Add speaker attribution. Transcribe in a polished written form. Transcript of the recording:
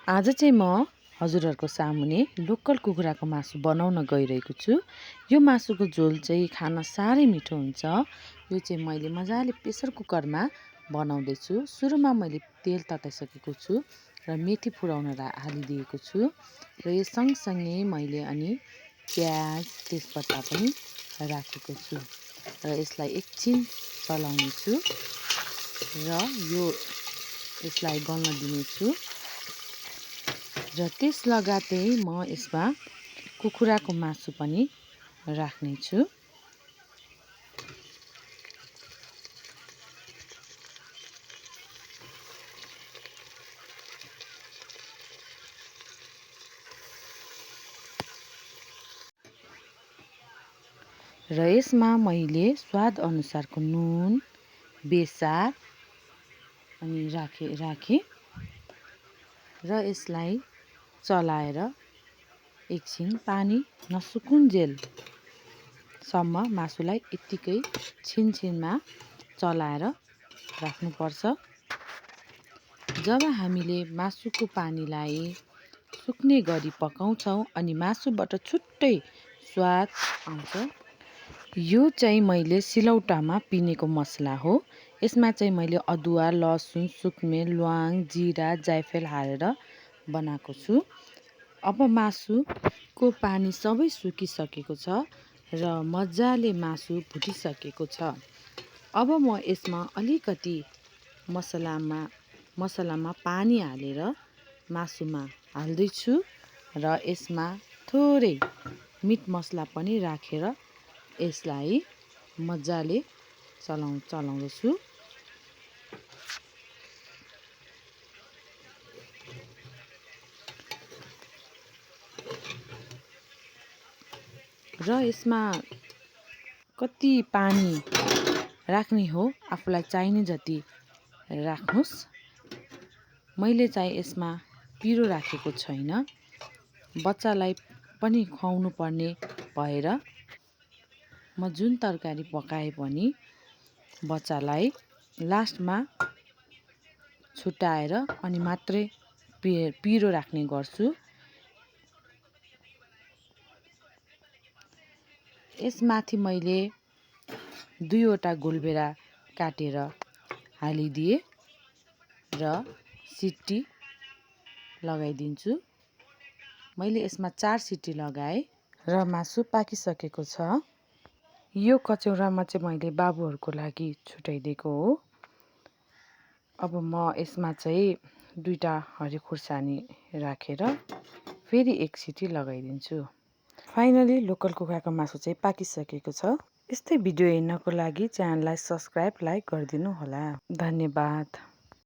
Speaker 1: आज चाहिँ म हजुरहरूको सामुने लोकल कुखुराको मासु बनाउन गइरहेको छु। यो मासुको झोल चाहिँ खान साह्रै मिठो हुन्छ। यो चाहिँ मैले मजाले प्रेसर कुकरमा बनाउँदैछु। सुरुमा मैले तेल तताइसकेको छु र मेथी फुराउन हालिदिएको छु र यो सँगसँगै मैले अनि प्याज तेजपत्ता पनि राखेको छु र यसलाई एकछिन चलाउने छु र यसलाई गल्न दिनेछु। र त्यस लगातै म यसमा कुखुराको मासु पनि राख्नेछु। र यसमा मैले स्वाद अनुसारको नुन, बेसार अनि राखेँ र यसलाई चलाएर एकछिन पानी नसुकुन्जेलसम्म मासुलाई यत्तिकै छिनछिनमा चलाएर राख्नुपर्छ। जब हामीले मासुको पानीलाई सुक्ने गरी पकाउँछौँ अनि मासुबाट छुट्टै स्वाद आउँछ। यो चाहिँ मैले सिलौटामा पिनेको मसला हो। यसमा चाहिँ मैले अदुवा, लसुन, सुक्मेल, ल्वाङ, जिरा, जायफल हालेर बनाएको छु। अब मासुको पानी सबै सुकिसकेको छ र मजाले मासु भुटिसकेको छ। अब म यसमा अलिकति मसलामा पानी हालेर मासुमा हाल्दैछु र यसमा थोरै मिट मसला पनि राखेर यसलाई मजाले चलाउँदैछु। र यसमा कति पानी राख्ने हो आफूलाई चाहिने जति राख्नुहोस्। मैले चाहिँ यसमा पिरो राखेको छैन। बच्चालाई पनि खुवाउनु पर्ने भएर म जुन तरकारी पकाए पनि बच्चालाई लास्टमा छुट्याएर अनि मात्रै पिरो राख्ने गर्छु। यसमाथि मैले 2वटा गोलभेरा काटेर हालिदिएँ र सिटी लगाइदिन्छु। मैले यसमा 4 सिटी लगाएँ र मासु पाकिसकेको छ। यो कचौरामा चाहिँ मैले बाबुहरूको लागि छुट्याइदिएको हो। अब म यसमा चाहिँ 2टा हरियो खुर्सानी राखेर फेरि 1 सिटी लगाइदिन्छु। फाइनली लोकल कुखुराको मासु चाहिँ पाकिसकेको छ। यस्तै भिडियो हेर्नको लागि च्यानललाई सब्सक्राइब, लाइक गरिदिनु होला। धन्यवाद।